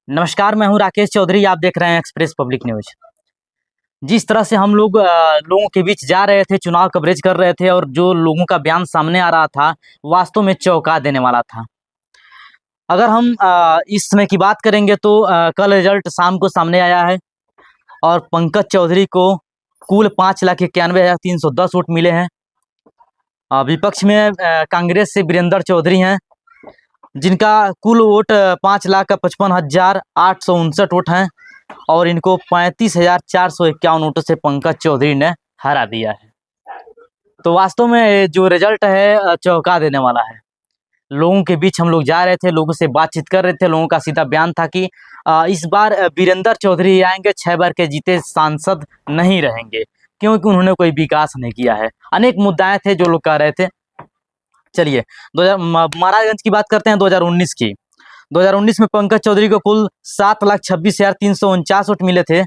नमस्कार, मैं हूं राकेश चौधरी। आप देख रहे हैं एक्सप्रेस पब्लिक न्यूज। जिस तरह से हम लोग लोगों के बीच जा रहे थे, चुनाव कवरेज कर रहे थे और जो लोगों का बयान सामने आ रहा था, वास्तव में चौंका देने वाला था। अगर हम इस समय की बात करेंगे तो कल रिजल्ट शाम को सामने आया है और पंकज चौधरी को कुल 5,91,310 वोट मिले हैं। विपक्ष में कांग्रेस से वीरेंद्र चौधरी हैं, जिनका कुल वोट 5,55,859 वोट हैं और इनको 35,451 वोटों से पंकज चौधरी ने हरा दिया है। तो वास्तव में जो रिजल्ट है चौंका देने वाला है। लोगों के बीच हम लोग जा रहे थे, लोगों से बातचीत कर रहे थे, लोगों का सीधा बयान था कि इस बार वीरेंद्र चौधरी आएंगे, 6 बार के जीते सांसद नहीं रहेंगे, क्योंकि उन्होंने कोई विकास नहीं किया है। अनेक मुद्दाएं थे जो लोग कह रहे थे। चलिए महाराजगंज की बात करते हैं 2019 की। 2019 में पंकज चौधरी को कुल 7,26,349 वोट मिले थे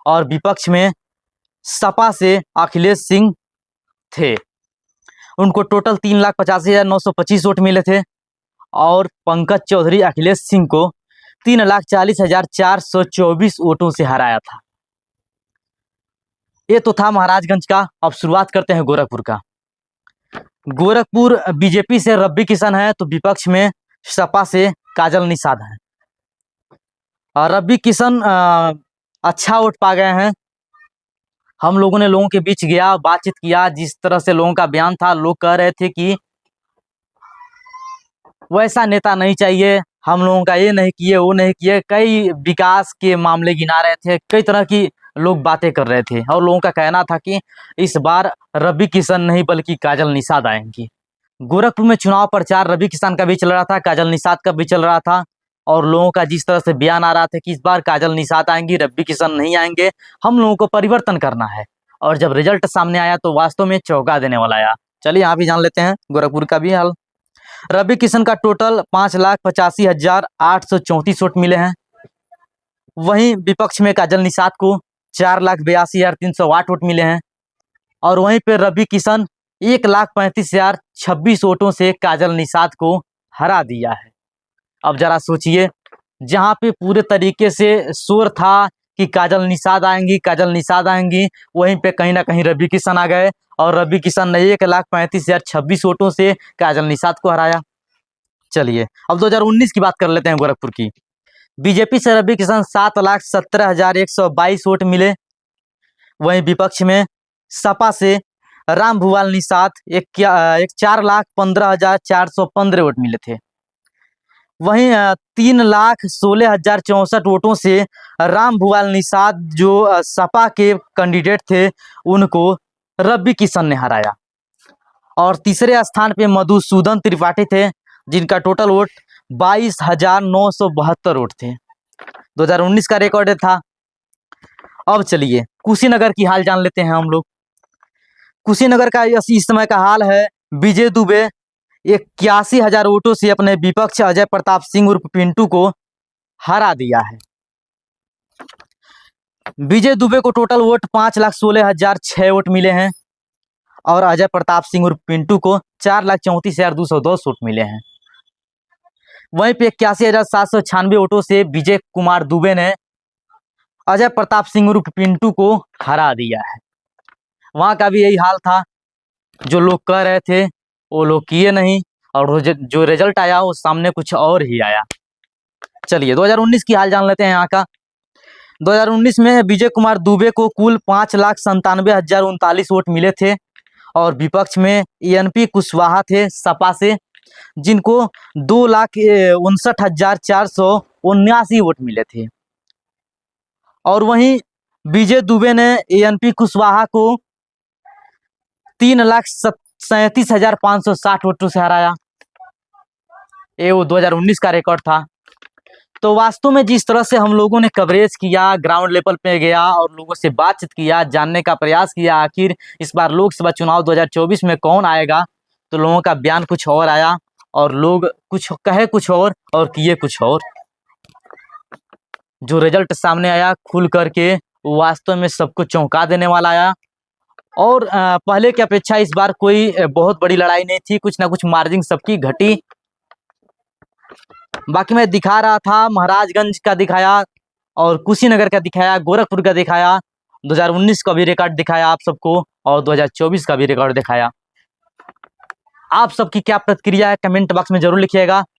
और विपक्ष में सपा से अखिलेश सिंह थे, उनको टोटल 3,85,925 वोट मिले थे और पंकज चौधरी अखिलेश सिंह को 3,40,424 वोटों से हराया था। ये तो था महाराजगंज का। अब शुरुआत करते हैं गोरखपुर का। गोरखपुर बीजेपी से रब्बी किशन है तो विपक्ष में सपा से काजल निषाद है। और रब्बी किशन अच्छा वोट पा गए हैं। हम लोगों ने लोगों के बीच गया, बातचीत किया। जिस तरह से लोगों का बयान था, लोग कह रहे थे कि वैसा नेता नहीं चाहिए, हम लोगों का ये नहीं किए, वो नहीं किए। कई विकास के मामले गिना रहे थे, कई तरह की लोग बातें कर रहे थे और लोगों का कहना था कि इस बार रब्बी किशन नहीं बल्कि काजल निषाद आएंगी। गोरखपुर में चुनाव प्रचार रब्बी किशन का भी चल रहा था, काजल निषाद का भी चल रहा था और लोगों का जिस तरह से बयान आ रहा था कि इस बार काजल निषाद आएंगी, रब्बी किशन नहीं आएंगे, हम लोगों को परिवर्तन करना है। और जब रिजल्ट सामने आया तो वास्तव में चौंका देने वाला आया। चलिए यहाँ भी जान लेते हैं गोरखपुर का भी हाल। रब्बी किशन का टोटल 5,85,834 वोट मिले हैं। वहीं विपक्ष में काजल निषाद को 4,82,308 वोट मिले हैं और वहीं पे रब्बी किशन 1,35,026 वोटों से काजल निषाद को हरा दिया है। अब जरा सोचिए, जहां पे पूरे तरीके से शोर था कि काजल निषाद आएंगी, काजल निषाद आएंगी, वहीं पे कहीं ना कहीं रब्बी किशन आ गए और रब्बी किशन ने 1,35,026 वोटों से काजल निषाद को हराया। चलिए अब 2019 की बात कर लेते हैं गोरखपुर की। बीजेपी से रब्बी किशन 7,17,122 वोट मिले। वहीं विपक्ष में सपा से राम भुवाल निषाद एक 4,15,415 वोट मिले थे। वहीं 3,16,064 वोटों से राम भुवाल निषाद जो सपा के कैंडिडेट थे, उनको रब्बी किशन ने हराया। और तीसरे स्थान पे मधुसूदन त्रिपाठी थे, जिनका टोटल वोट 22,972 वोट थे। 2019 का रिकॉर्ड था। अब चलिए कुशीनगर की हाल जान लेते हैं हम लोग। कुशीनगर का इस समय का हाल है, विजय दुबे 81,000 वोटों से अपने विपक्ष अजय प्रताप सिंह उर्फ पिंटू को हरा दिया है। विजय दुबे को टोटल वोट 5,16,006 वोट मिले हैं और अजय प्रताप सिंह उर्फ पिंटू को 4,34,210 वोट मिले हैं। वहीं पे 81,796 वोटों से विजय कुमार दुबे ने अजय प्रताप सिंह उर्फ पिंटू को हरा दिया है। वहां का भी यही हाल था, जो लोग कह रहे थे वो लोग किए नहीं और जो रिजल्ट आया वो सामने कुछ और ही आया। चलिए 2019 की हाल जान लेते हैं यहाँ का। 2019 में विजय कुमार दुबे को कुल 5,97,039 वोट मिले थे और विपक्ष में ENP कुशवाहा थे सपा से, जिनको 2,59,479 वोट मिले थे। और वहीं विजय दुबे ने ENP कुशवाहा को 3,37,560 वोटों से हराया। ये वो 2019 का रिकॉर्ड था। तो वास्तव में जिस तरह से हम लोगों ने कवरेज किया, ग्राउंड लेवल पे गया और लोगों से बातचीत किया, जानने का प्रयास किया आखिर इस बार लोकसभा चुनाव 2024 में कौन आएगा, तो लोगों का बयान कुछ और आया और लोग कुछ कहे कुछ और किए कुछ और। जो रिजल्ट सामने आया खुल करके वास्तव में सबको चौंका देने वाला आया। और पहले की अपेक्षा इस बार कोई बहुत बड़ी लड़ाई नहीं थी, कुछ ना कुछ मार्जिन सबकी घटी। बाकी मैं दिखा रहा था, महाराजगंज का दिखाया और कुशीनगर का दिखाया, गोरखपुर का दिखाया, 2019 का भी रिकॉर्ड दिखाया आप सबको और 2024 का भी रिकॉर्ड दिखाया। आप सबकी क्या प्रतिक्रिया है कमेंट बॉक्स में जरूर लिखिएगा।